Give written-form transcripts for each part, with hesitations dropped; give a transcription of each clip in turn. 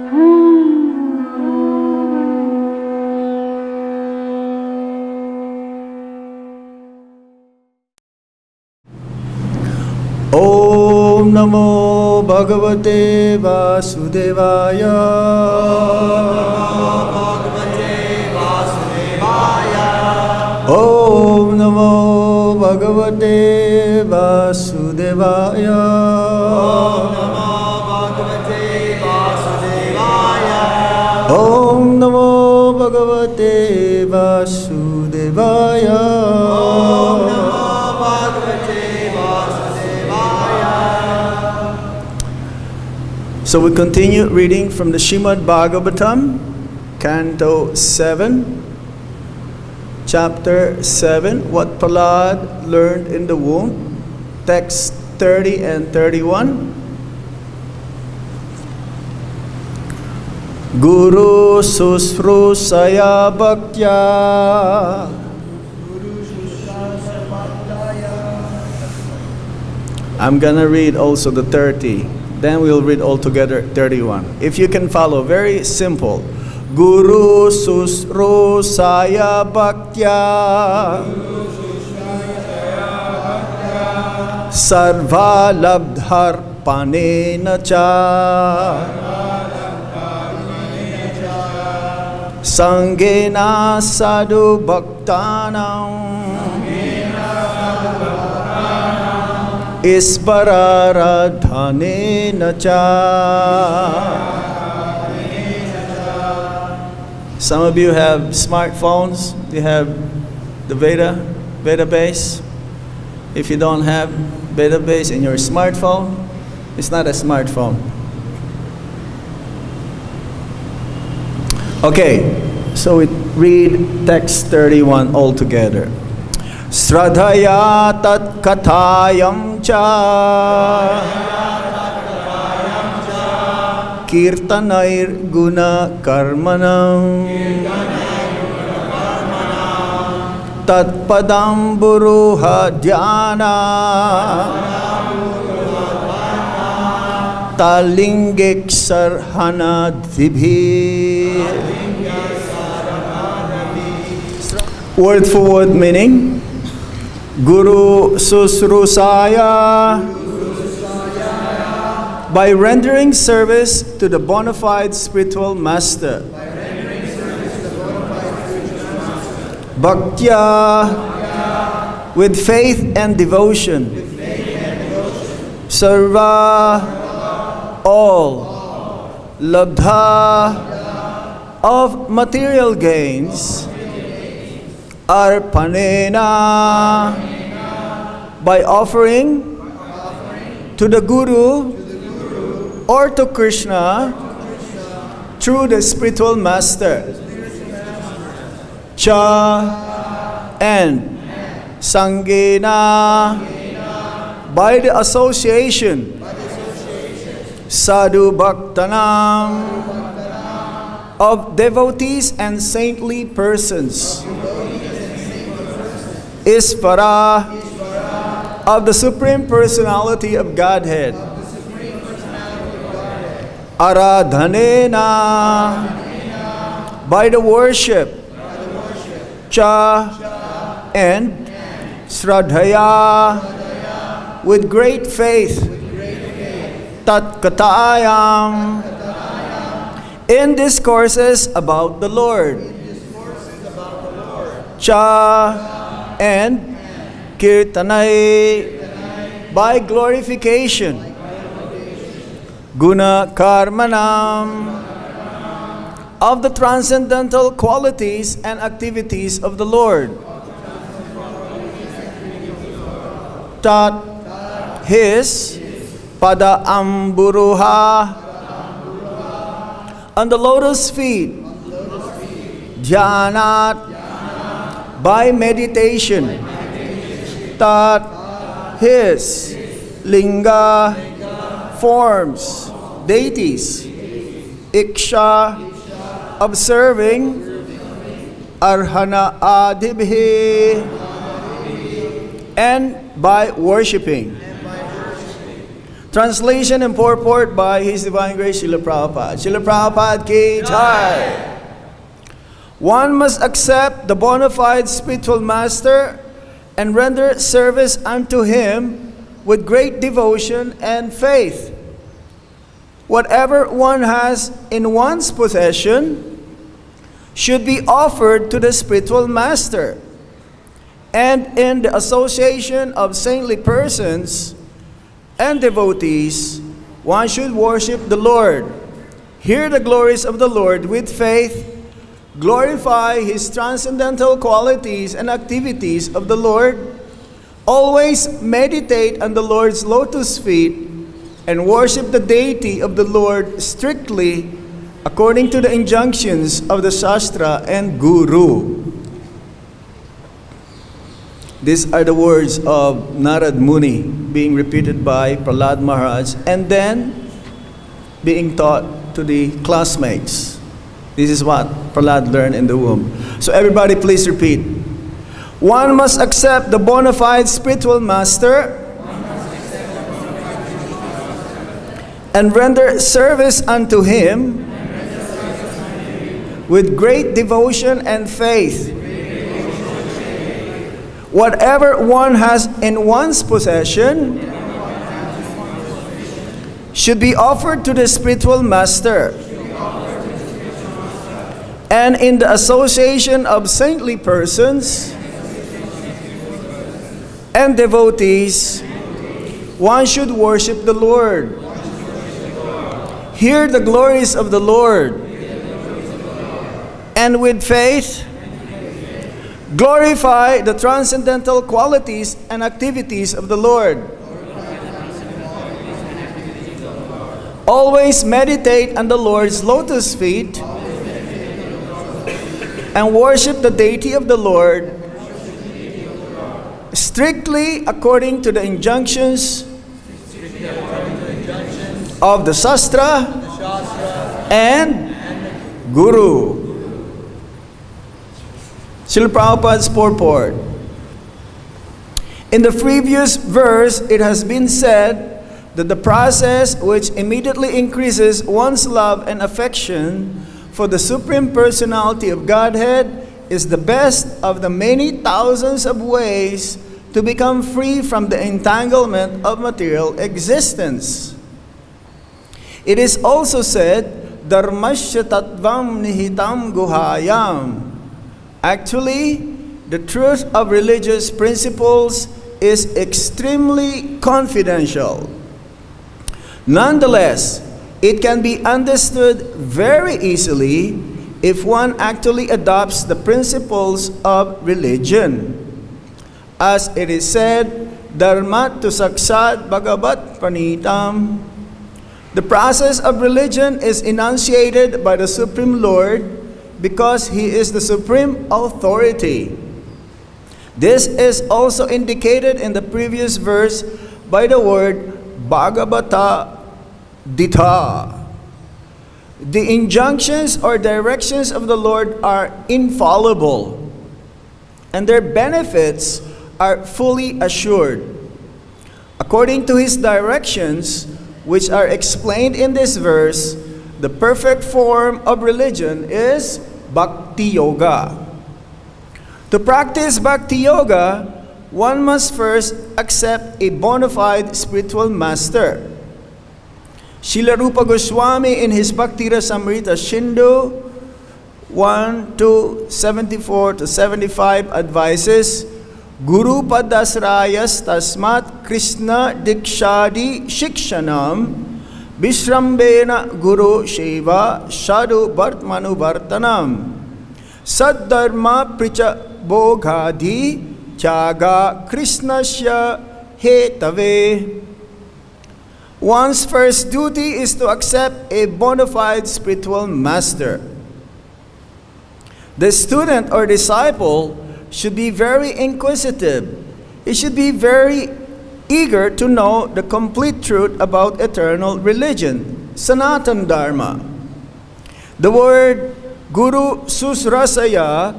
Om Namo Bhagavate Vasudevaya. Om Namo Bhagavate Vasudevaya. Om Namo Bhagavate Vasudevaya. So we continue reading from the Srimad Bhagavatam, Canto 7, Chapter 7, what Prahlad learned in the womb, text 30 and 31. Guru Susrusaya Bhaktya. I'm gonna read also the 30. Then we'll read all together 31. If you can follow, very simple. Guru Susrusaya Bhaktya Sarva Labdhar Panena Cha Sangena Sadhu Bhaktanam Isvararadhanena cha. Some of you have smartphones. You have the Veda base. If you don't have Veda base in your smartphone, it's not a smartphone. Okay, so we read text 31 all together. Sradhaya tat kathayam cha kirtanair guna karmanam tat padam buruha dhyana talingek sarhana dibhi. Word for word meaning. Guru Susrusaya, by rendering service to the bona fide spiritual master. Bhaktya, with faith and devotion. Sarva, all. Labdha, of material gains. Arpanena, by offering to the Guru or to Krishna through the spiritual master. Cha, and Sangena, by the association. Sadhu Bhaktanam, of devotees and saintly persons. Isvara, of the Supreme Personality of Godhead. Aradhanena, by the worship. Cha, and Sradhaya, with great faith. Tat katayam, in discourses about the Lord. Cha, and kirtanai, by glorification. Guna karmanam, of the transcendental qualities and activities of the Lord. Tat, his, pada amburuha, on the lotus feet. Dhyanat, by meditation. Tat, his, linga, forms, deities. Iksha, observing. Arhana adibhi, and by worshipping. Translation and purport by His Divine Grace Srila Prabhupada. Srila Prabhupada ki jai. One must accept the bona fide spiritual master and render service unto him with great devotion and faith. Whatever one has in one's possession should be offered to the spiritual master. And in the association of saintly persons and devotees, one should worship the Lord, hear the glories of the Lord with faith, glorify His transcendental qualities and activities of the Lord, always meditate on the Lord's lotus feet, and worship the deity of the Lord strictly according to the injunctions of the Shastra and Guru. These are the words of Narad Muni being repeated by Prahlad Maharaj and then being taught to the classmates. This is what Prahlad learned in the womb. So everybody please repeat. One must accept the bona fide spiritual master and render service unto him with great devotion and faith. Whatever one has in one's possession should be offered to the spiritual master. And in the association of saintly persons and devotees, one should worship the Lord, hear the glories of the Lord, and with faith, glorify the transcendental qualities and activities of the Lord. Always meditate on the Lord's lotus feet and worship the deity of the Lord strictly according to the injunctions of the Shastra and Guru. Srila Prabhupada's purport. In the previous verse, it has been said that the process which immediately increases one's love and affection for the Supreme Personality of Godhead is the best of the many thousands of ways to become free from the entanglement of material existence. It is also said, Dharmasya tattvam nihitam guhayam. Actually, the truth of religious principles is extremely confidential. Nonetheless, it can be understood very easily if one actually adopts the principles of religion. As it is said, Dharma tu saksat bhagavat pranitam. The process of religion is enunciated by the Supreme Lord because He is the supreme authority. This is also indicated in the previous verse by the word Bhagavad-Gita. The injunctions or directions of the Lord are infallible, and their benefits are fully assured. According to His directions, which are explained in this verse, the perfect form of religion is bhakti-yoga. To practice bhakti-yoga, one must first accept a bona fide spiritual master. Srila Rupa Goswami in his Bhakti Rasamrita Sindhu 1:74-75 advises, Guru padasrayas tasmat Krishna dikshadi shikshanam Vishrambena Guru Shiva Sadhu Bhartmanu Bhartanam Saddharma Pricha Bhogadhi Chaga Krishnasya Hetave. One's first duty is to accept a bona fide spiritual master. The student or disciple should be very inquisitive. He should be very eager to know the complete truth about eternal religion, Sanatan Dharma. The word Guru Susrasaya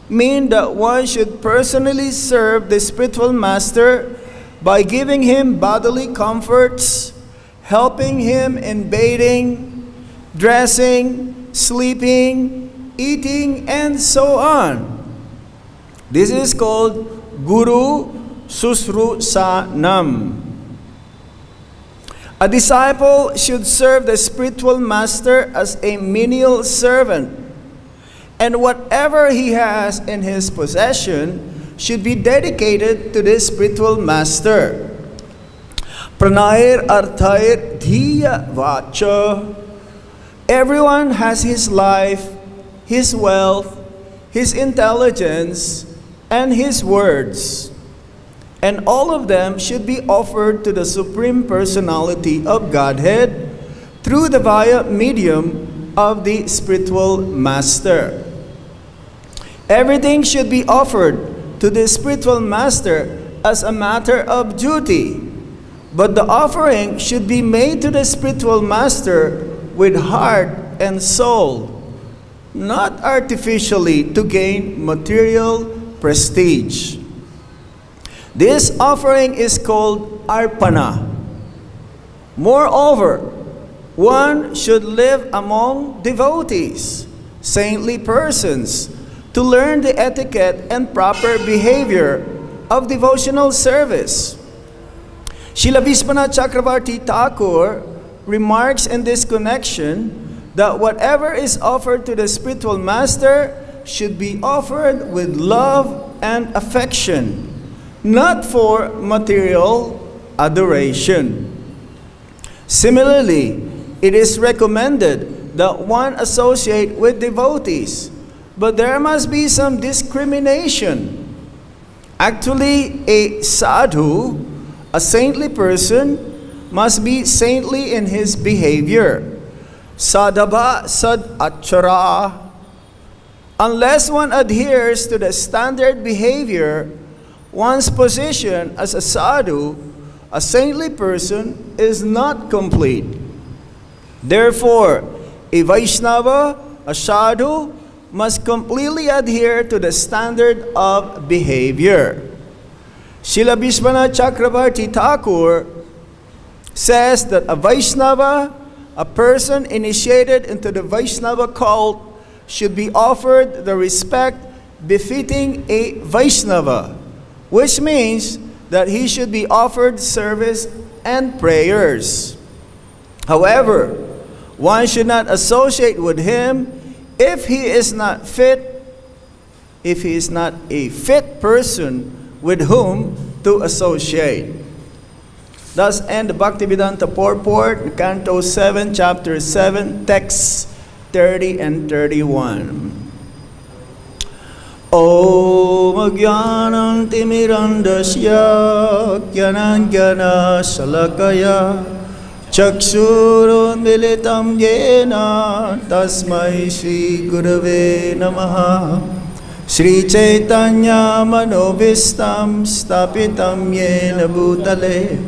means that one should personally serve the spiritual master by giving him bodily comforts, helping him in bathing, dressing, sleeping, eating, and so on. This is called Guru Susrusanam. A disciple should serve the spiritual master as a menial servant, and whatever he has in his possession should be dedicated to the spiritual master. Pranair arthair dhiya vacha. Everyone has his life, his wealth, his intelligence, and his words. And all of them should be offered to the Supreme Personality of Godhead through the via medium of the spiritual master. Everything should be offered to the spiritual master as a matter of duty, but the offering should be made to the spiritual master with heart and soul, not artificially to gain material prestige. This offering is called arpana. Moreover, one should live among devotees, saintly persons, to learn the etiquette and proper behavior of devotional service. Srila Vishwanath Chakravarti Thakur remarks in this connection that whatever is offered to the spiritual master should be offered with love and affection, not for material adoration. Similarly, it is recommended that one associate with devotees, but there must be some discrimination. Actually, a sadhu, a saintly person, must be saintly in his behavior. Sadhava sad achara. Unless one adheres to the standard behavior, one's position as a sadhu, a saintly person, is not complete. Therefore, a Vaishnava, a sadhu, must completely adhere to the standard of behavior. Srila Vishwanath Chakravarti Thakur says that a Vaishnava, a person initiated into the Vaishnava cult, should be offered the respect befitting a Vaishnava, which means that he should be offered service and prayers. However, one should not associate with him if he is not a fit person with whom to associate. Thus end the Bhaktivedanta purport, Canto 7, Chapter 7, texts 30 and 31. Om Jnanam Timirandasya Jnanjana Salakaya Chakshurunmilitam Yena Tasmai Shri Gurave Namaha Shri Chaitanya Manobhistam Stapitam Yena Bhutale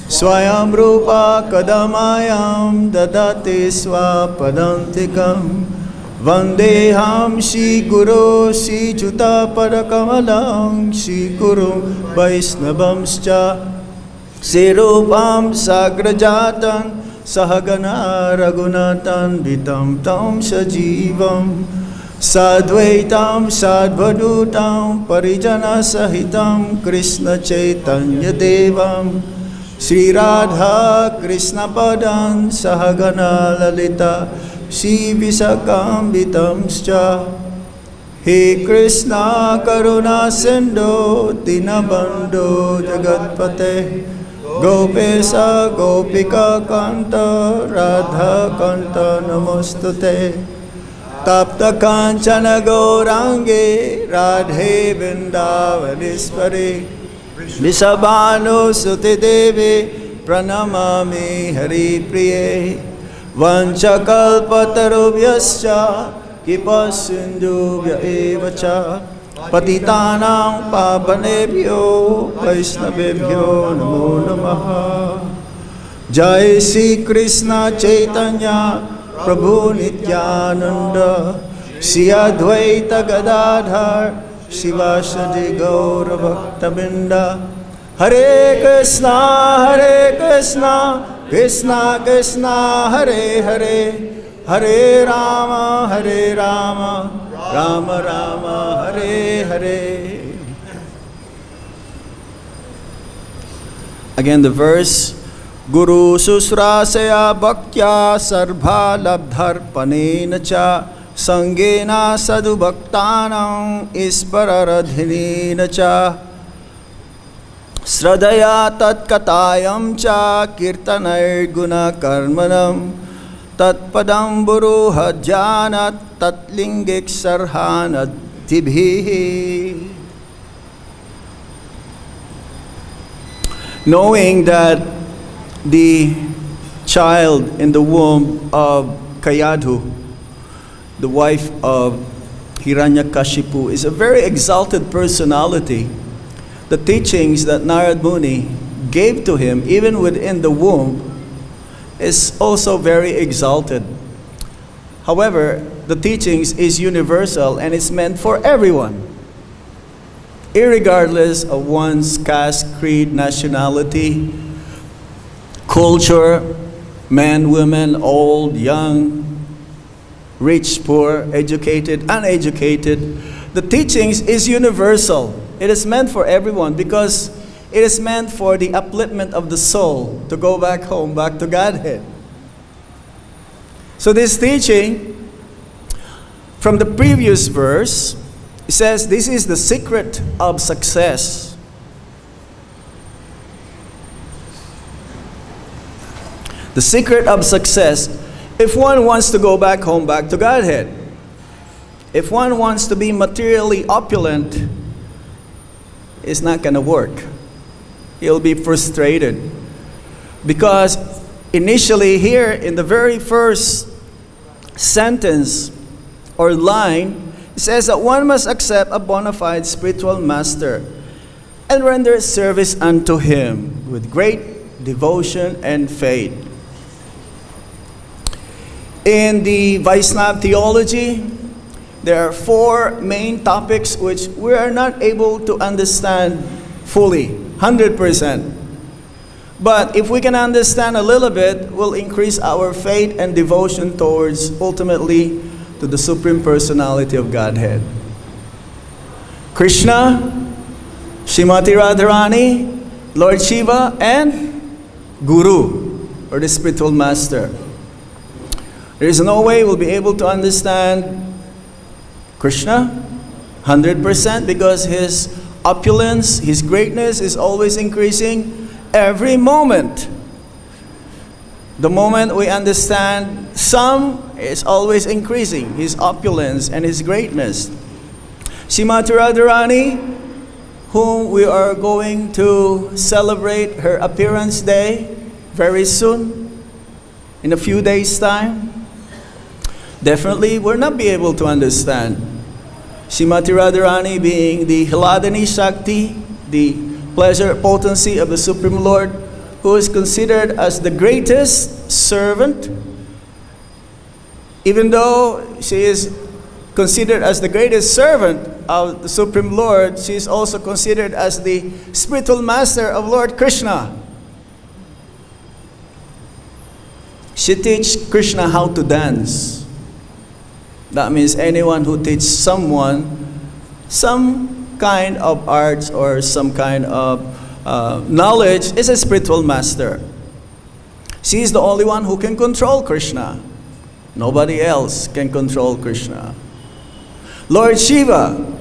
Swayam Rupa Kadamayam Dadati Swapadantikam Vandeham Shri Guru Shri Juta Parakamalam Shri Guru Vaisnavamscha Sirupam Sagrajatan Sahagana Raghunatan Vitam Tam Sajivam Sadvaitam Sadvadutam Parijana Sahitam Krishna Chaitanya Devam Sri Radha Krishna Padan Sahagana Lalita Shri Visakam Vitamscha He Krishna Karuna Sindhu Dinabandhu Jagatpate Gopesa Gopika Kanta Radha Kanta Namostute Tapta Kanchana Gaurangi Radhe Vindavaniswari Visabhanu Suti Devi Pranamami Hari Priye Vanchakalpatarubhyascha Kipasindhubhya evacha Patitanam Pavanebhyo Vaishnavebhyo Namo Namaha Jai Shri Krishna Chaitanya Prabhu Nityananda Shri Advaita Gadadhar Shivasadi Gaura Bhaktabinda Hare Krishna Krishna Krishna Hare Hare, Hare Rama, Rama Rama, Hare Hare. Again the verse, Guru Susrasaya Bhaktya Sarva Labdharpanena Cha Sangena Sadhu Bhaktanam Isvararadhinena Cha Sradhaya Tatkatayam Cha Kirtanay Guna Karmanam Tatpadam Buruha Jnanat Tatlingik Sarhanat Tibhihi. Knowing that the child in the womb of Kayadhu, the wife of Hiranyakashipu, is a very exalted personality, the teachings that Narad Muni gave to him, even within the womb, is also very exalted. However, the teachings is universal and it's meant for everyone, irregardless of one's caste, creed, nationality, culture, men, women, old, young, rich, poor, educated, uneducated. The teachings is universal. It is meant for everyone because it is meant for the upliftment of the soul to go back home, back to Godhead. So this teaching from the previous verse, it says this is the secret of success. The secret of success, if one wants to go back home, back to Godhead, if one wants to be materially opulent, it's not going to work. He'll be frustrated. Because initially here in the very first sentence or line, it says that one must accept a bona fide spiritual master and render service unto him with great devotion and faith. In the Vaishnava theology, there are four main topics which we are not able to understand fully, 100%. But if we can understand a little bit, we'll increase our faith and devotion towards ultimately to the Supreme Personality of Godhead. Krishna, Srimati Radharani, Lord Shiva, and Guru, or the spiritual master. There is no way we'll be able to understand Krishna 100% because his opulence, his greatness is always increasing every moment. The moment we understand some, is always increasing, his opulence and his greatness. Srimati Radharani, whom we are going to celebrate her appearance day very soon, in a few days' time, definitely we'll not be able to understand. Srimati Radharani being the Hladani Shakti, the pleasure potency of the Supreme Lord, who is considered as the greatest servant. Even though she is considered as the greatest servant of the Supreme Lord, she is also considered as the spiritual master of Lord Krishna. She teaches Krishna how to dance. That means anyone who teaches someone some kind of arts or some kind of knowledge is a spiritual master. She is the only one who can control Krishna. Nobody else can control Krishna. Lord Shiva,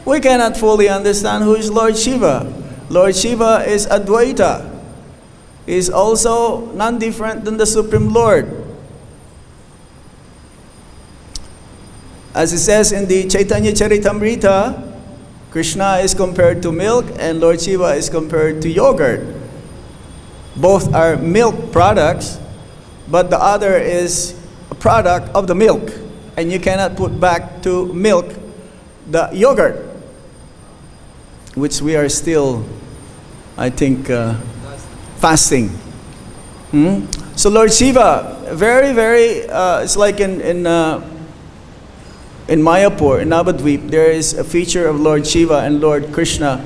we cannot fully understand who is Lord Shiva. Lord Shiva is Advaita. He is also none different than the Supreme Lord. As it says in the Chaitanya Charitamrita, Krishna is compared to milk and Lord Shiva is compared to yogurt. Both are milk products, but the other is a product of the milk. And you cannot put back to milk the yogurt, which we are still, I think, fasting. So Lord Shiva, very, it's like in Mayapur, in Navadvip, there is a feature of Lord Shiva and Lord Krishna,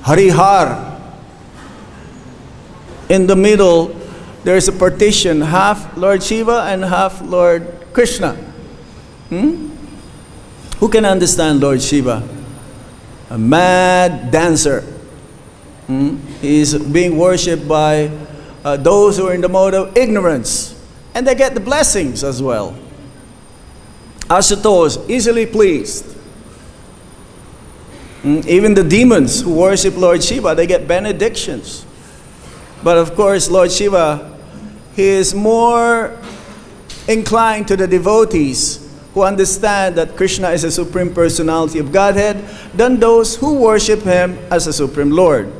Harihar. In the middle, there is a partition, half Lord Shiva and half Lord Krishna. Who can understand Lord Shiva? A mad dancer. He is being worshipped by those who are in the mode of ignorance. And they get the blessings as well. Ashutosh, easily pleased. Even the demons who worship Lord Shiva, they get benedictions. But of course, Lord Shiva, he is more inclined to the devotees who understand that Krishna is a Supreme Personality of Godhead than those who worship him as a Supreme Lord.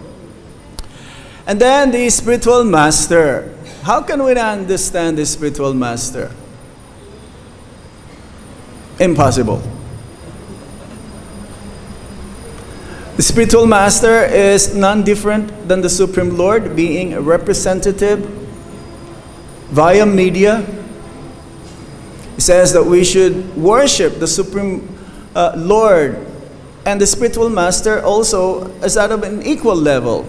And then the spiritual master. How can we understand the spiritual master? Impossible. The spiritual master is none different than the Supreme Lord, being a representative via media. It says that we should worship the Supreme Lord and the spiritual master also as at an equal level.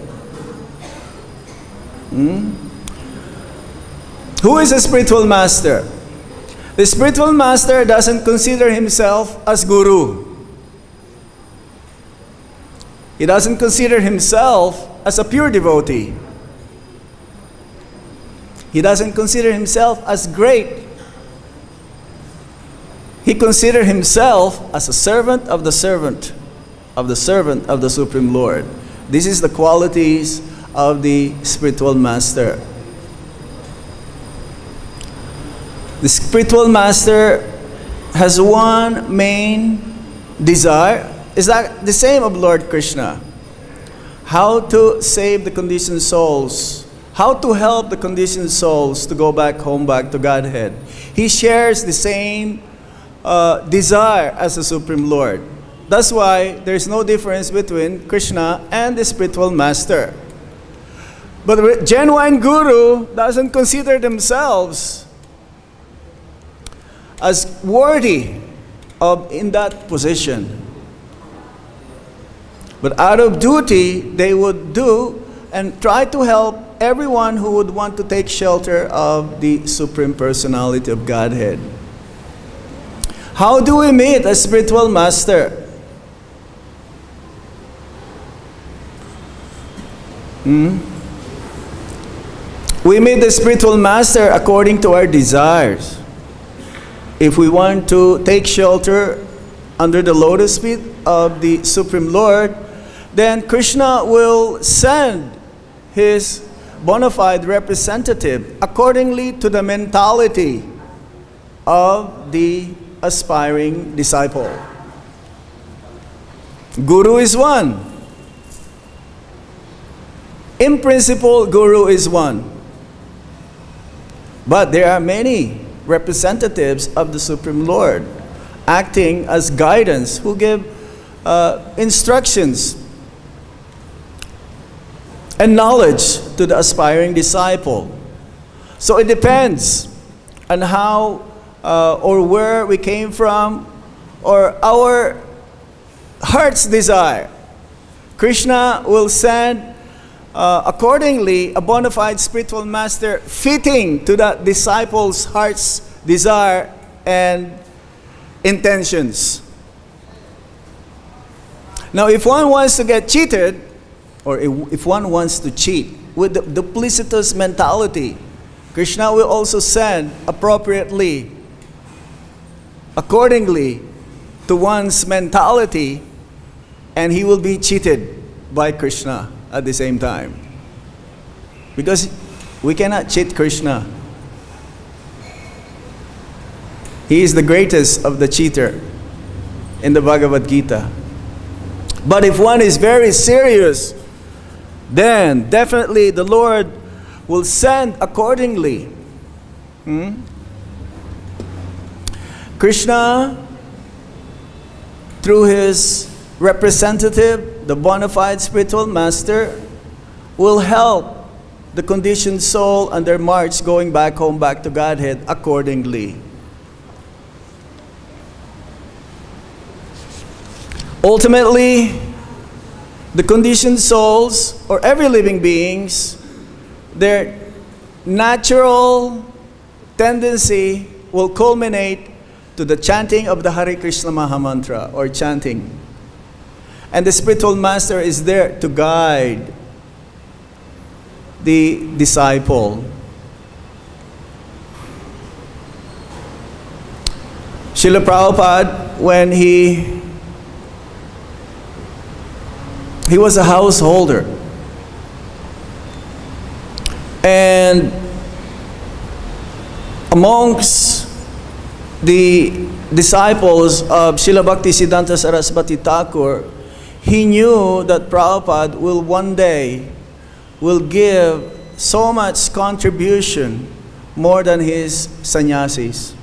Who is a spiritual master? The spiritual master doesn't consider himself as guru. He doesn't consider himself as a pure devotee. He doesn't consider himself as great. He considers himself as a servant of the servant of the servant of the Supreme Lord. This is the qualities of the spiritual master. The spiritual master has one main desire. Is that the same of Lord Krishna? How to save the conditioned souls. How to help the conditioned souls to go back home, back to Godhead. He shares the same desire as the Supreme Lord. That's why there's no difference between Krishna and the spiritual master. But the genuine guru doesn't consider themselves as worthy of in that position. But out of duty, they would do and try to help everyone who would want to take shelter of the Supreme Personality of Godhead. How do we meet a spiritual master? We meet the spiritual master according to our desires. If we want to take shelter under the lotus feet of the Supreme Lord, then Krishna will send his bona fide representative accordingly to the mentality of the aspiring disciple. Guru is one. In principle, Guru is one. But there are many representatives of the Supreme Lord acting as guidance who give instructions and knowledge to the aspiring disciple. So it depends on how or where we came from or our heart's desire. Krishna will send accordingly a bona fide spiritual master fitting to that disciple's heart's desire and intentions. Now, if one wants to get cheated, or if one wants to cheat with the duplicitous mentality, Krishna will also send appropriately, accordingly to one's mentality, and he will be cheated by Krishna at the same time. Because we cannot cheat Krishna. He is the greatest of the cheater in the Bhagavad-Gita. But if one is very serious, then definitely the Lord will send accordingly. Krishna, through his representative, the bona fide spiritual master, will help the conditioned soul on their march going back home, back to Godhead accordingly. Ultimately, the conditioned souls, or every living beings, their natural tendency will culminate to the chanting of the Hare Krishna Mahamantra, or chanting. And the spiritual master is there to guide the disciple. Srila Prabhupada, when he was a householder, and amongst the disciples of Srila Bhaktisiddhanta Saraswati Thakur, he knew that Prabhupada will one day give so much contribution more than his sannyasis.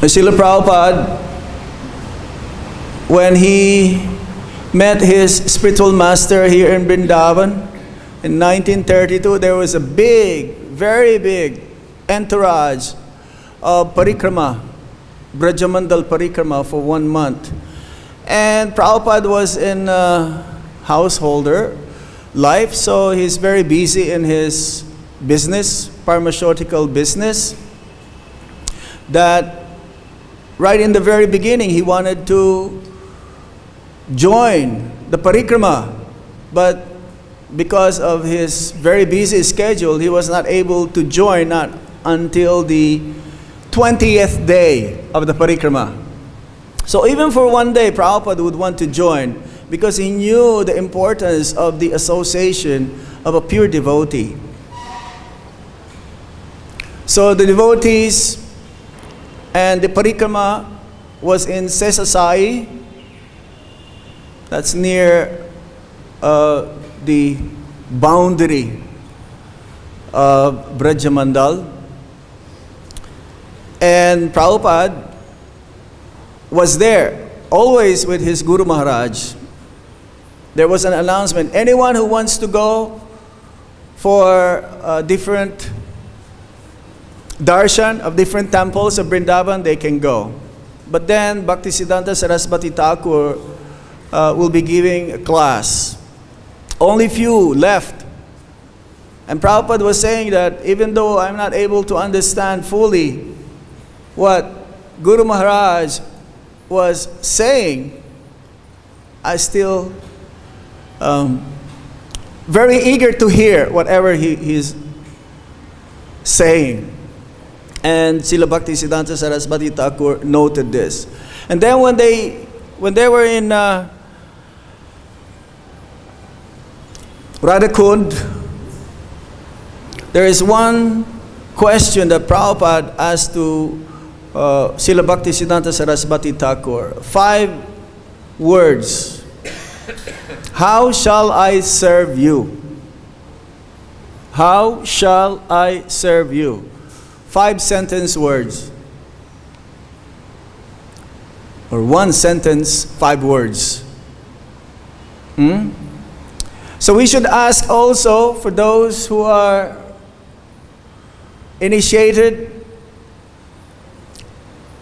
Srila Prabhupada, when he met his spiritual master here in Vrindavan in 1932, there was a big, very big entourage of parikrama, Brajamandal parikrama for 1 month. And Prabhupada was in householder life, so he's very busy in his business, pharmaceutical business, that right in the very beginning he wanted to join the parikrama, but because of his very busy schedule, he was not able to join, not until the 20th day of the parikrama. So even for 1 day, Prabhupada would want to join because he knew the importance of the association of a pure devotee. So the devotees and the parikrama was in Sesasai, that's near the boundary of Brajamandal. And Prabhupada was there, always with his Guru Maharaj. There was an announcement, anyone who wants to go for different darshan of different temples of Vrindavan, they can go. But then Bhaktisiddhanta Saraswati Thakur will be giving a class. Only few left. And Prabhupada was saying that even though I'm not able to understand fully what Guru Maharaj was saying, I still very eager to hear whatever he's saying. And Srila Bhaktisiddhanta Saraswati Thakur noted this. And then when they were in Radhakund, there is one question that Prabhupada asked to Srila Bhaktisiddhanta Saraswati Thakur. 5 words. How shall I serve you? How shall I serve you? 5 sentence words. Or 1 sentence, 5 words. So we should ask also for those who are initiated,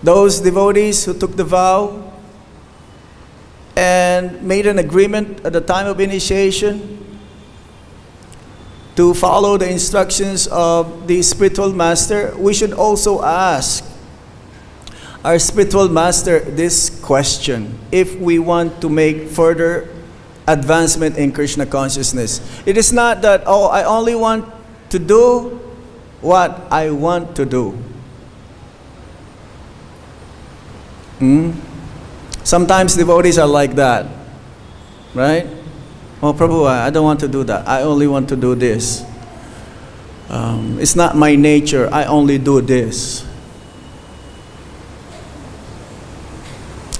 those devotees who took the vow and made an agreement at the time of initiation to follow the instructions of the spiritual master. We should also ask our spiritual master this question if we want to make further advancement in Krishna consciousness. It is not that, oh, I only want to do what I want to do. Sometimes devotees are like that, right? Oh, Prabhu, I don't want to do that. I only want to do this. It's not my nature. I only do this.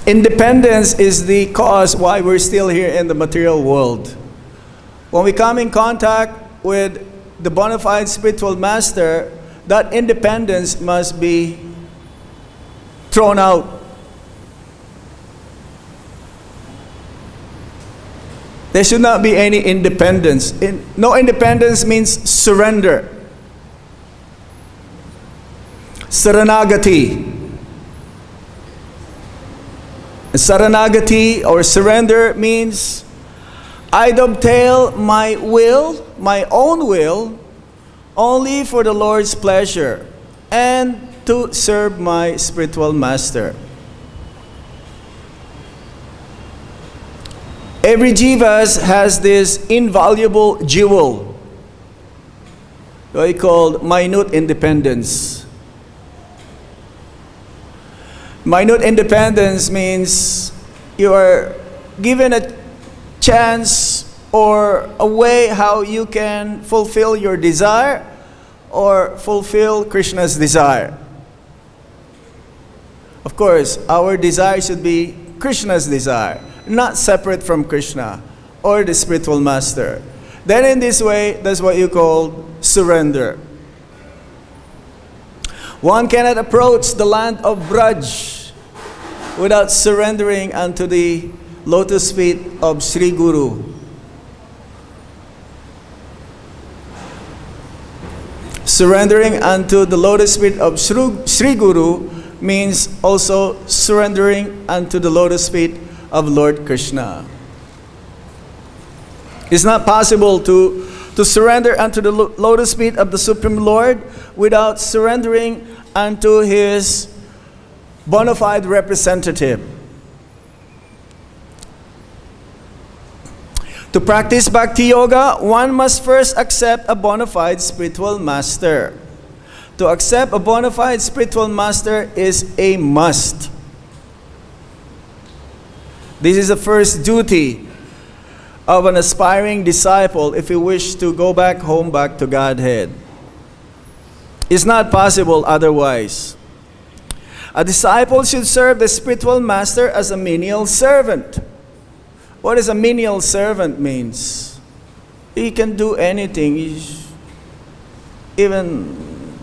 Independence is the cause why we're still here in the material world. When we come in contact with the bona fide spiritual master, that independence must be thrown out. There should not be any independence. No independence means surrender. Saranagati. Saranagati or surrender means I dovetail my will, my own will, only for the Lord's pleasure and to serve my spiritual master. Every jivas has this invaluable jewel, what we call minute independence. Minute independence means you are given a chance or a way how you can fulfill your desire or fulfill Krishna's desire. Of course, our desire should be Krishna's desire, not separate from Krishna or the spiritual master. Then in this way, that's what you call surrender. One cannot approach the land of Braj without surrendering unto the lotus feet of Sri Guru. Surrendering unto the lotus feet of Sri Guru means also surrendering unto the lotus feet of Lord Krishna. It's not possible to surrender unto the lotus feet of the Supreme Lord without surrendering unto His bona fide representative. To practice bhakti-yoga, one must first accept a bona fide spiritual master. To accept a bona fide spiritual master is a must. This is the first duty of an aspiring disciple if he wishes to go back home, back to Godhead. It's not possible otherwise. A disciple should serve the spiritual master as a menial servant. What does a menial servant means? He can do anything. Even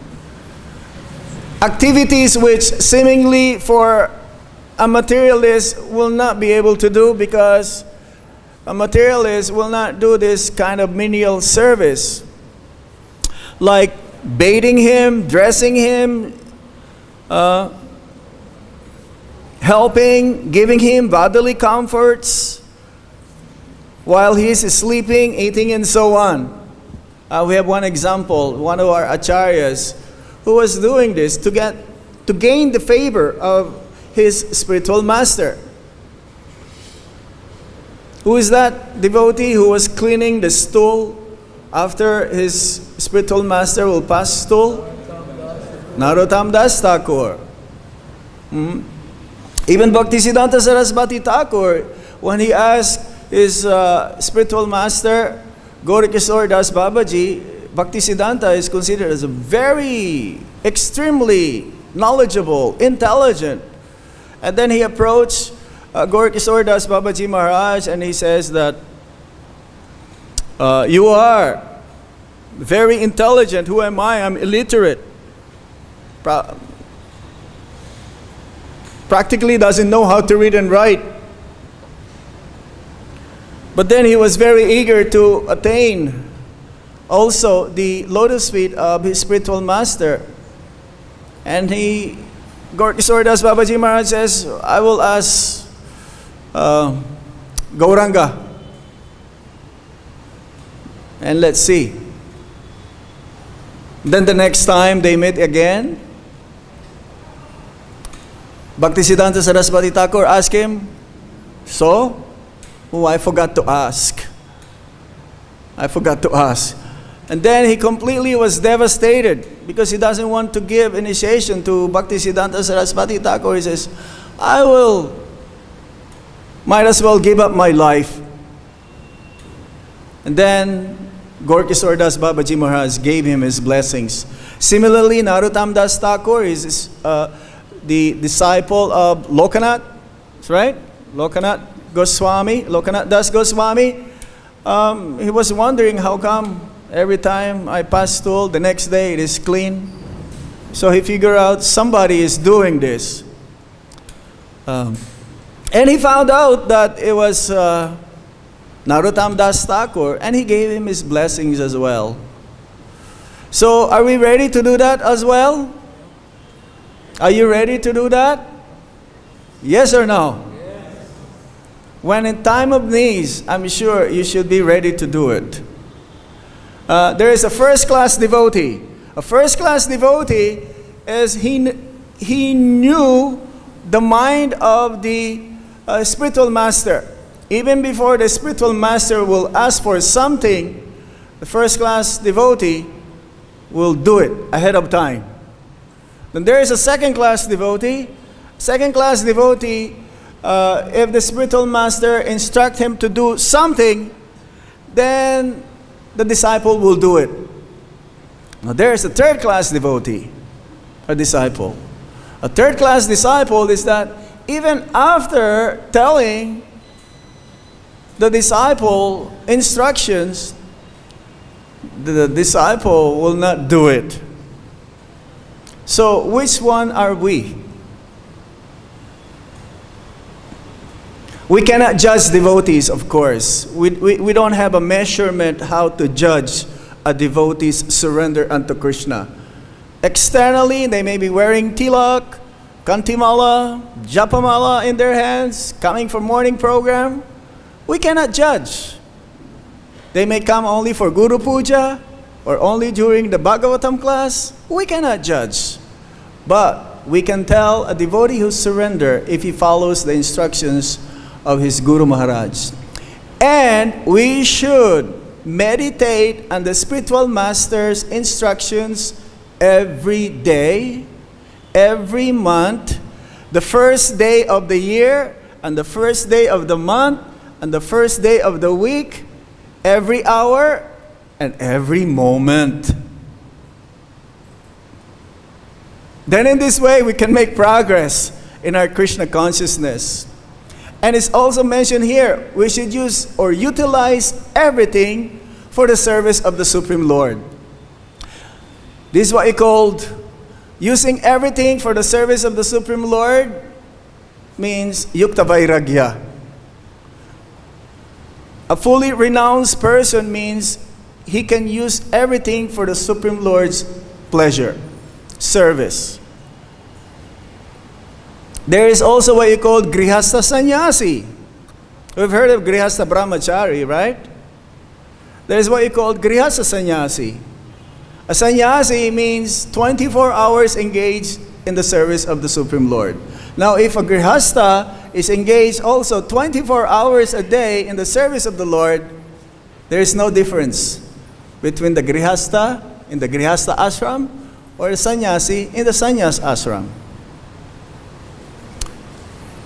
activities which seemingly for a materialist will not be able to do, because a materialist will not do this kind of menial service. Like bathing him, dressing him, helping, giving him bodily comforts while he is sleeping, eating, and so on. We have one example, one of our acharyas who was doing this to gain the favor of his spiritual master. Who is that devotee who was cleaning the stool after his spiritual master will pass stool? Narottam Das Thakur. Even Bhaktisiddhanta Saraswati Thakur, when he asked his spiritual master, Gaurikishore Das Babaji, Bhaktisiddhanta is considered as a very, extremely knowledgeable, intelligent. And then he approached Gaurikishore Das Babaji Maharaj and he says that, you are very intelligent. Who am I? I'm illiterate. Practically doesn't know how to read and write. But then he was very eager to attain also the lotus feet of his spiritual master. And Gaurikishore Das Babaji Maharaj says, I will ask Gauranga. And let's see. Then the next time they met again, Bhaktisiddhanta Saraswati Thakur asked him, so? Oh, I forgot to ask. And then he completely was devastated because he doesn't want to give initiation to Bhaktisiddhanta Saraswati Thakur. He says, might as well give up my life. And then Gaurikishore Das Babaji Maharaj gave him his blessings. Similarly, Narottam Das Thakur is the disciple of Lokanath, right? Lokanath Das Goswami. He was wondering how come every time I pass stool, the next day it is clean. So he figured out somebody is doing this. And he found out that it was Narottam Das Thakur, and he gave him his blessings as well. So are we ready to do that as well? Are you ready to do that? Yes or no? when in time of needs, I'm sure you should be ready to do it. There is a first-class devotee. A first-class devotee is he knew the mind of the spiritual master. Even before the spiritual master will ask for something, the first-class devotee will do it ahead of time. Then there is a second-class devotee. Second-class devotee, if the spiritual master instruct him to do something, then the disciple will do it. Now there is a third-class devotee, a disciple. A third-class disciple is that even after telling the disciple instructions, the disciple will not do it. So which one are we? We cannot judge devotees, of course. We don't have a measurement how to judge a devotee's surrender unto Krishna. Externally, they may be wearing tilak, kantimala, japamala in their hands, coming for morning program. We cannot judge. They may come only for Guru Puja or only during the Bhagavatam class. We cannot judge. But we can tell a devotee who surrender if he follows the instructions of his Guru Maharaj. And we should meditate on the spiritual master's instructions every day, every month, the first day of the year, and the first day of the month, and the first day of the week, every hour, and every moment. Then in this way, we can make progress in our Krishna consciousness. And it's also mentioned here, we should use or utilize everything for the service of the Supreme Lord. This is what he called using everything for the service of the Supreme Lord means yukta vairagya. A fully renounced person means he can use everything for the Supreme Lord's pleasure, service. There is also what you call grihastha sannyasi. We've heard of grihastha brahmachari, right? There is what you call grihastha sannyasi. A sannyasi means 24 hours engaged in the service of the Supreme Lord. Now, if a grihastha is engaged also 24 hours a day in the service of the Lord, there is no difference between the grihastha in the grihastha ashram or the sannyasi in the sannyas ashram.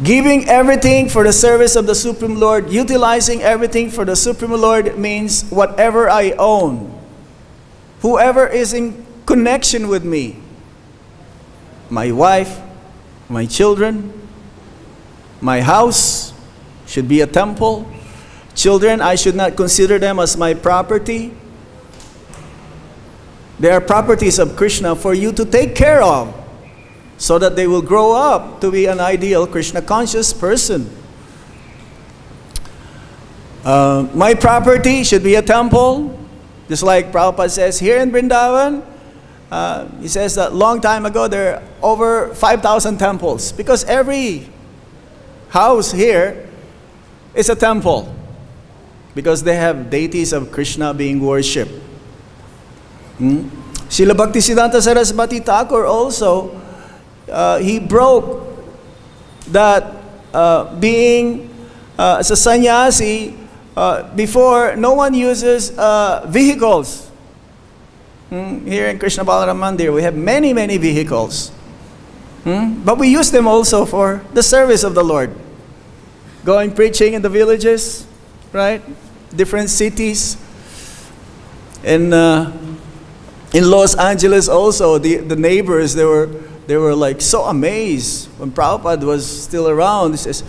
Giving everything for the service of the Supreme Lord, utilizing everything for the Supreme Lord means whatever I own, whoever is in connection with me, my wife, my children, my house should be a temple. Children, I should not consider them as my property. They are properties of Krishna for you to take care of, so that they will grow up to be an ideal Krishna conscious person. My property should be a temple, just like Prabhupada says here in Vrindavan. He says that long time ago there are over 5,000 temples, because every house here is a temple, because they have deities of Krishna being worshipped. Srila Bhaktisiddhanta Saraswati Thakur also, he broke that being as a sannyasi, before no one uses vehicles. Here in Krishna Balaram Mandir, we have many, many vehicles. But we use them also for the service of the Lord. Going preaching in the villages, right? Different cities. In Los Angeles also, the neighbors, they were like so amazed when Prabhupada was still around. He says,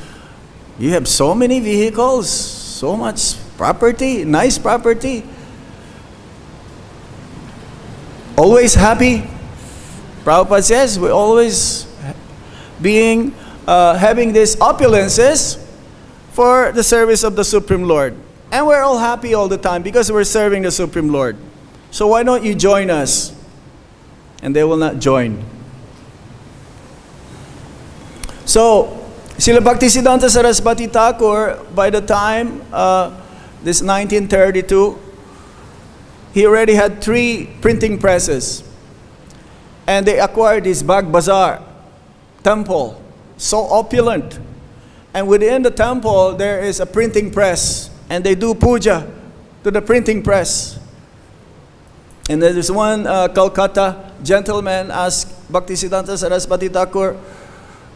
you have so many vehicles, so much property, nice property. Always happy. Prabhupada says we're always having these opulences for the service of the Supreme Lord. And we're all happy all the time because we're serving the Supreme Lord. So why don't you join us? And they will not join. So, Srila Bhaktisiddhanta Saraswati Thakur, by the time this 1932, he already had 3 printing presses. And they acquired this Bag Bazaar temple, so opulent. And within the temple, there is a printing press. And they do puja to the printing press. And there is one Calcutta gentleman asked Bhaktisiddhanta Saraswati Thakur,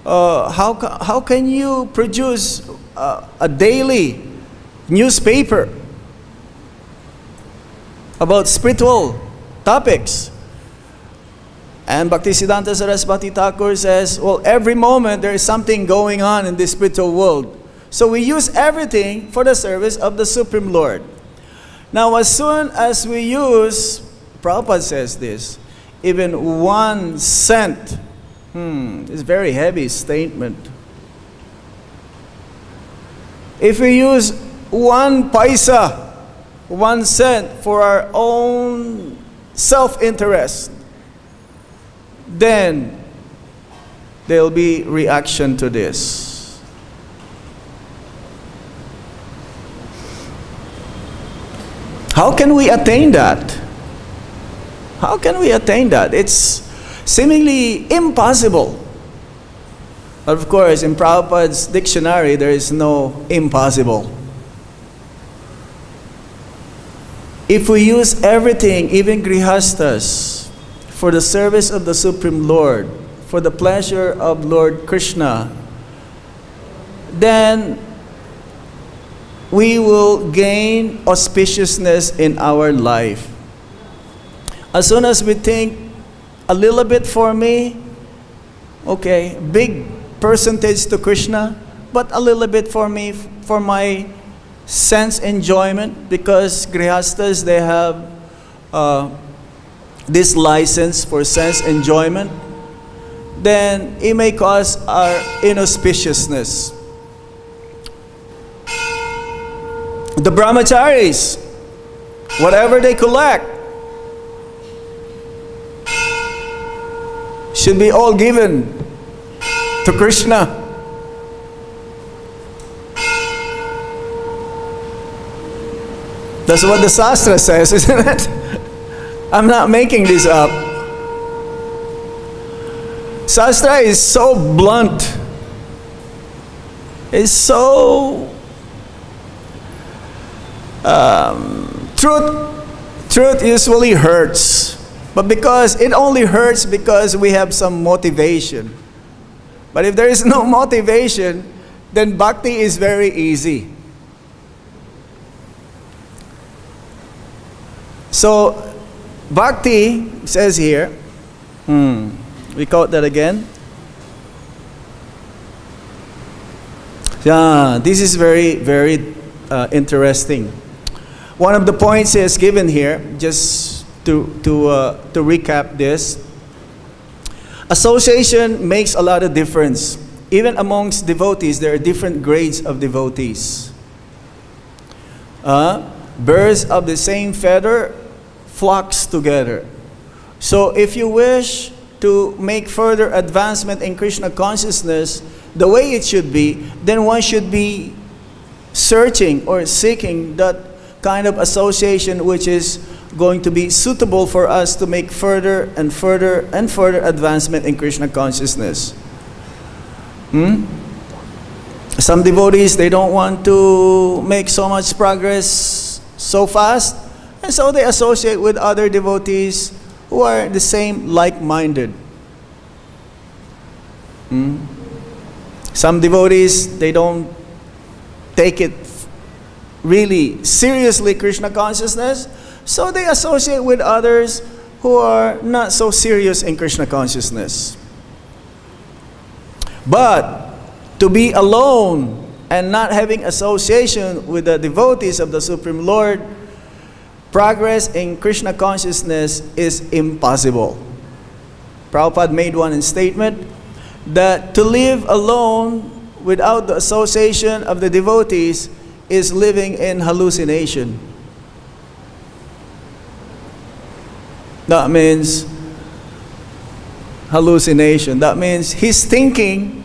how can you produce a daily newspaper about spiritual topics? And Bhaktisiddhanta Saraswati Thakur says, well, every moment there is something going on in this spiritual world. So we use everything for the service of the Supreme Lord. Now, as soon as we use, Prabhupada says this, even 1 cent, it's a very heavy statement. If we use 1 paisa, 1 cent for our own self-interest, then there will be reaction to this. How can we attain that? How can we attain that? It's seemingly impossible. Of course, in Prabhupada's dictionary, there is no impossible. If we use everything, even grihastas, for the service of the Supreme Lord, for the pleasure of Lord Krishna, then we will gain auspiciousness in our life. As soon as we think, a little bit for me, okay, big percentage to Krishna, but a little bit for me, for my sense enjoyment, because grihastas, they have this license for sense enjoyment, then it may cause our inauspiciousness. The brahmacharis, whatever they collect, should be all given to Krishna. That's what the Shastra says, isn't it? I'm not making this up. Shastra is so blunt. It's so... truth usually hurts. But because it only hurts because we have some motivation. But if there is no motivation, then bhakti is very easy. So, bhakti says here, we quote that again. Yeah, this is very, very interesting. One of the points is given here, just to recap this. Association makes a lot of difference. Even amongst devotees, there are different grades of devotees. Birds of the same feather flocks together. So if you wish to make further advancement in Krishna consciousness the way it should be, then one should be searching or seeking that kind of association which is going to be suitable for us to make further and further and further advancement in Krishna consciousness. Some devotees, they don't want to make so much progress so fast, and so they associate with other devotees who are the same like-minded. Some devotees, they don't take it really seriously, Krishna consciousness, so they associate with others who are not so serious in Krishna consciousness. But to be alone and not having association with the devotees of the Supreme Lord, progress in Krishna consciousness is impossible. Prabhupada made one statement that to live alone without the association of the devotees is living in hallucination. That means hallucination. That means he's thinking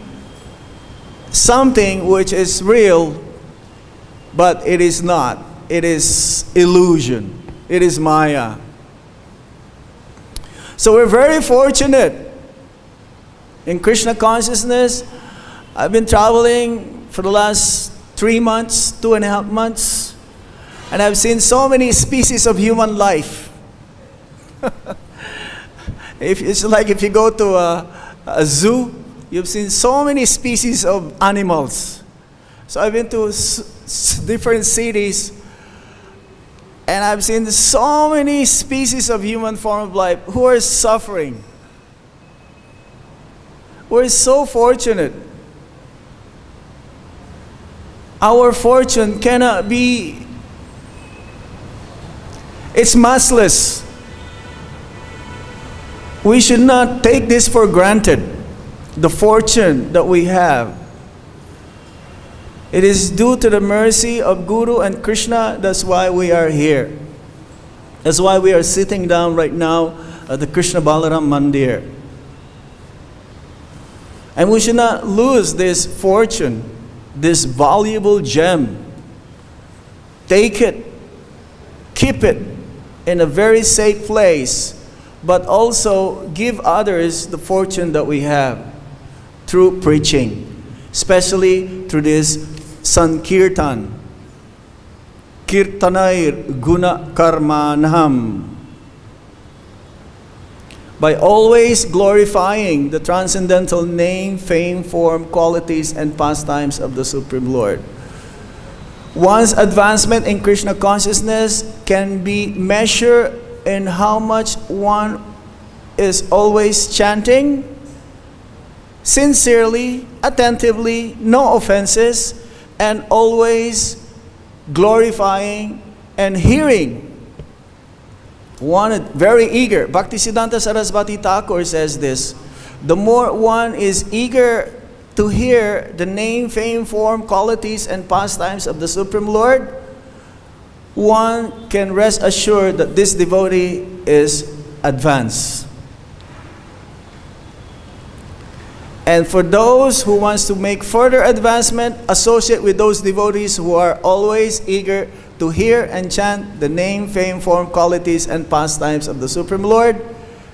something which is real, but it is not. It is illusion. It is Maya. So we're very fortunate in Krishna consciousness. I've been traveling for the last 3 months, 2.5 months, and I've seen so many species of human life. It's like if you go to a zoo, you've seen so many species of animals. So I've been to different cities, and I've seen so many species of human form of life who are suffering. We're so fortunate. Our fortune cannot be, it's massless. We should not take this for granted, the fortune that we have. It is due to the mercy of Guru and Krishna. That's why we are here. That's why we are sitting down right now at the Krishna Balaram Mandir. And we should not lose this fortune, this valuable gem. Take it, keep it in a very safe place, but also give others the fortune that we have through preaching, especially through this Sankirtan. Kirtanair guna karmanam. By always glorifying the transcendental name, fame, form, qualities, and pastimes of the Supreme Lord. One's advancement in Krishna consciousness can be measured in how much one is always chanting, sincerely, attentively, no offenses, and always glorifying and hearing. One very eager. Bhaktisiddhanta Sarasvati Thakur says this: the more one is eager to hear the name, fame, form, qualities, and pastimes of the Supreme Lord, one can rest assured that this devotee is advanced. And for those who wants to make further advancement, associate with those devotees who are always eager to hear and chant the name, fame, form, qualities, and pastimes of the Supreme Lord.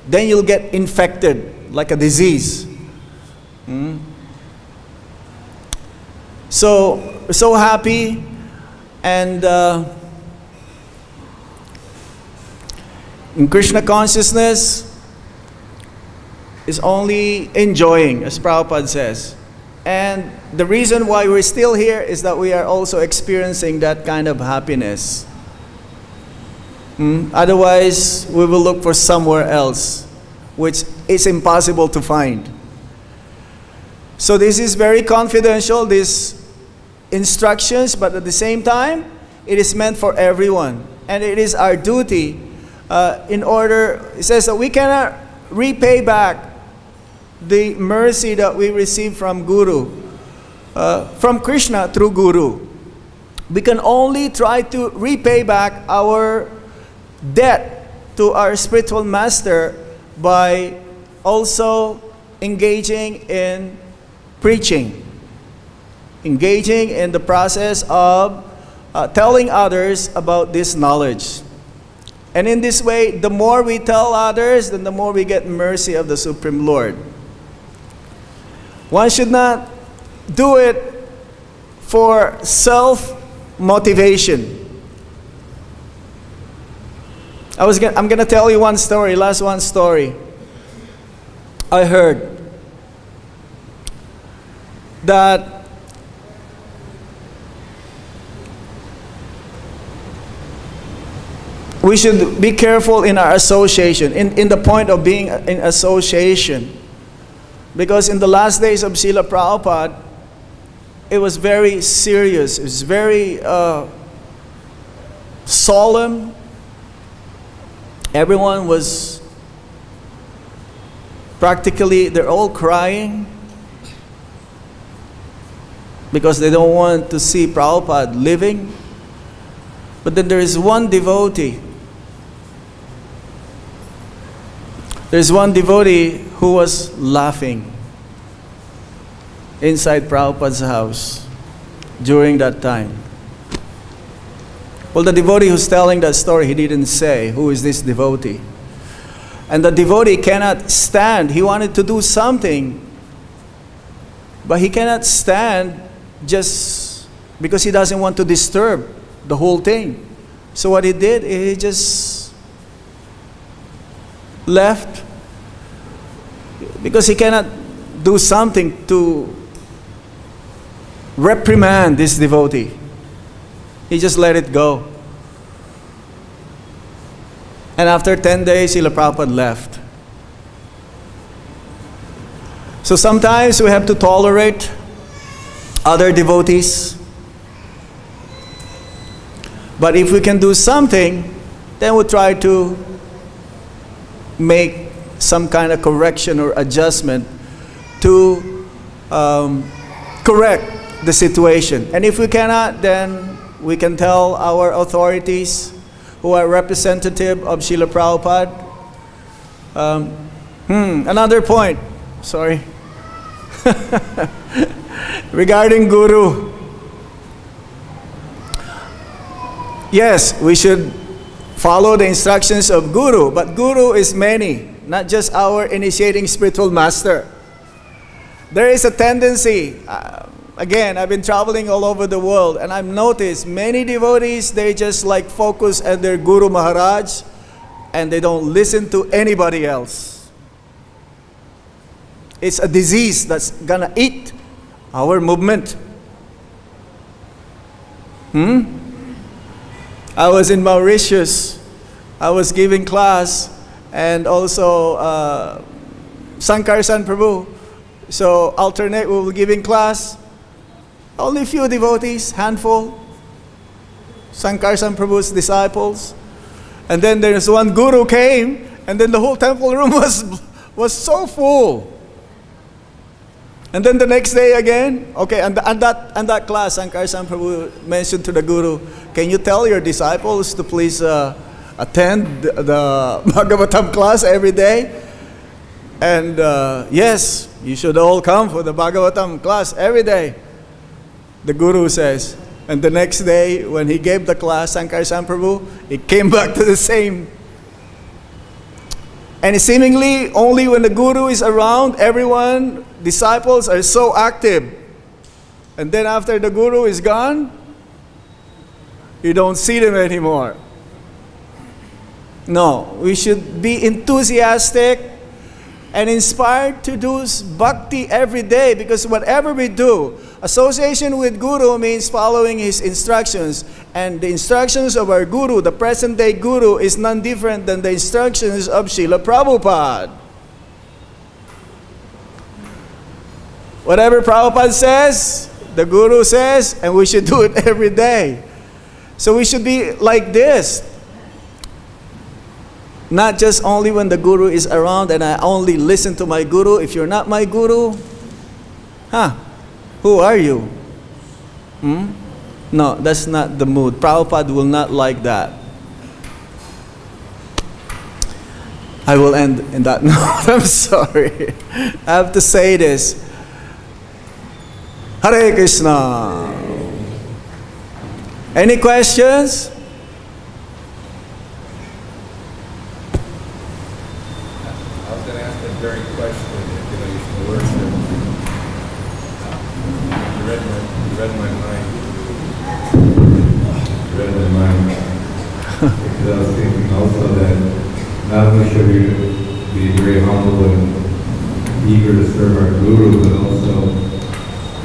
Then you'll get infected like a disease. So, we're so happy, and in Krishna consciousness is only enjoying, as Prabhupada says. And the reason why we're still here is that we are also experiencing that kind of happiness. Otherwise, we will look for somewhere else, which is impossible to find. So this is very confidential, these instructions, but at the same time, it is meant for everyone. And it is our duty in order, it says that we cannot repay back the mercy that we receive from Guru, from Krishna through Guru. We can only try to repay back our debt to our spiritual master by also engaging in preaching, engaging in the process of telling others about this knowledge. And in this way, the more we tell others, then the more we get mercy of the Supreme Lord. One should not do it for self-motivation. I'm going to tell you one story, last one story. I heard that we should be careful in our association, in the point of being in association. Because in the last days of Srila Prabhupada, it was very serious. It was very solemn. Everyone was practically, they're all crying because they don't want to see Prabhupada living. But then there is one devotee. There's one devotee who was laughing. inside Prabhupada's house during that time. Well, the devotee who's telling that story, he didn't say, who is this devotee? And the devotee cannot stand. He wanted to do something, but he cannot stand just because he doesn't want to disturb the whole thing. So what he did, he just left because he cannot do something to reprimand this devotee. He just let it go. And after 10 days, Srila Prabhupada left. So sometimes we have to tolerate other devotees. But if we can do something, then we'll try to make some kind of correction or adjustment to correct the situation. And if we cannot, then we can tell our authorities who are representative of Srila Prabhupada. Another point, sorry. Regarding Guru. Yes, we should follow the instructions of Guru, but Guru is many, not just our initiating spiritual master. There is a tendency, again, I've been traveling all over the world, and I've noticed many devotees, they just like focus at their Guru Maharaj, and they don't listen to anybody else. It's a disease that's gonna eat our movement. I was in Mauritius. I was giving class, and also Sankar San Prabhu. So alternate, we were giving class. Only few devotees, handful. Sankar San Prabhu's disciples. And then there's one guru came, and then the whole temple room was so full. And then the next day again, okay, and that class, Sankar San Prabhu mentioned to the guru, can you tell your disciples to please attend the Bhagavatam class every day? And yes, you should all come for the Bhagavatam class every day. The guru says. And the next day, when he gave the class, Sankar San Prabhu, he came back to the same. And seemingly, only when the guru is around, everyone, disciples are so active. And then after the guru is gone, you don't see them anymore. No, we should be enthusiastic and inspired to do bhakti every day, because whatever we do, association with Guru means following his instructions. And the instructions of our Guru, the present day Guru, is none different than the instructions of Srila Prabhupada. Whatever Prabhupada says, the Guru says, and we should do it every day. So we should be like this. Not just only when the Guru is around and I only listen to my Guru. If you're not my Guru, who are you? No, that's not the mood. Prabhupada will not like that. I will end in that note. I'm sorry. I have to say this. Hare Krishna. Any questions? I was going to ask that very question, you should worship. You read my mind. You read my mind. Because I was thinking also that not only should we be very humble and eager to serve our Guru, but also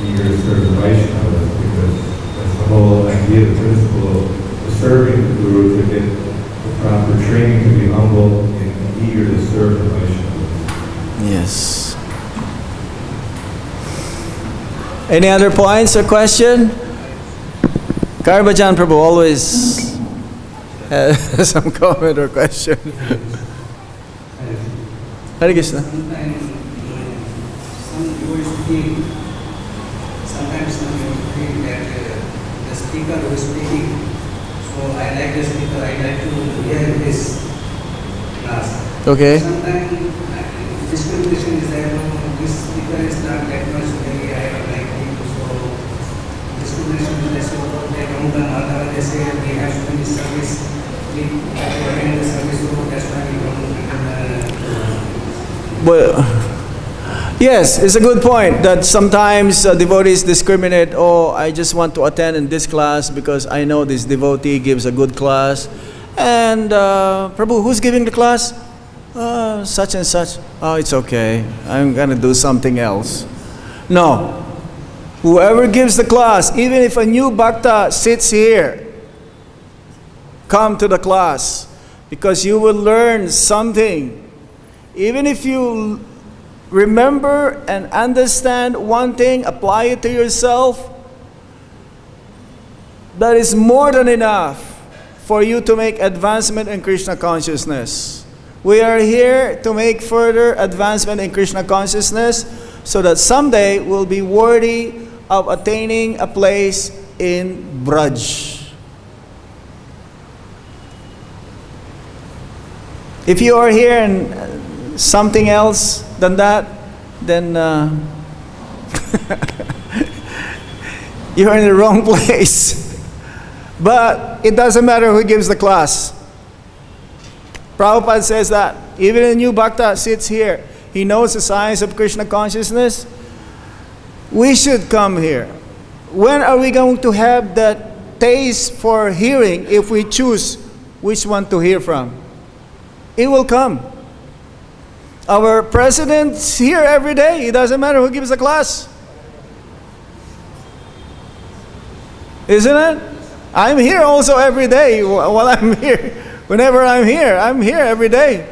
eager to serve the Vaishnavas, because that's the whole idea, the principle of serving the Guru, to get the proper training to be humble and eager to serve the Vaishnavas. Yes. Any other points or question? Karbajan Prabhu always has some comment or question. Hare Krishna. Sometimes you speak, sometimes you feel that the speaker who is speaking, so I like the speaker, I like to hear this class. Okay. Sometimes discrimination is there, this speaker is not that much very high. Prabhupada Mahatma, they say we have to finish service, we have to attend the service, so that's why we don't. Well, yes, it's a good point that sometimes devotees discriminate. Oh, I just want to attend in this class because I know this devotee gives a good class. And Prabhu, who's giving the class? Such and such. Oh, it's okay. I'm going to do something else. No. Whoever gives the class, even if a new bhakta sits here, come to the class because you will learn something. Even if you remember and understand one thing, apply it to yourself, that is more than enough for you to make advancement in Krishna consciousness. We are here to make further advancement in Krishna consciousness so that someday we'll be worthy of attaining a place in Braj. If you are here and something else than that, then you're in the wrong place. But it doesn't matter who gives the class. Prabhupada says that even a new bhakta sits here, he knows the science of Krishna consciousness. We should come here. When are we going to have that taste for hearing if we choose which one to hear from? It will come. Our president's here every day. It doesn't matter who gives the class. Isn't it? I'm here also every day while I'm here. Whenever I'm here every day.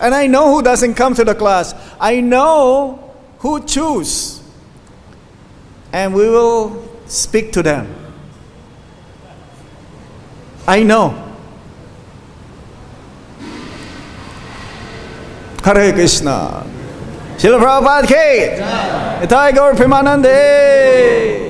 And I know who doesn't come to the class. I know who choose. And we will speak to them. I know. Hare Krishna. Srila Prabhupada ki Jai. Itai Gaur Premanande.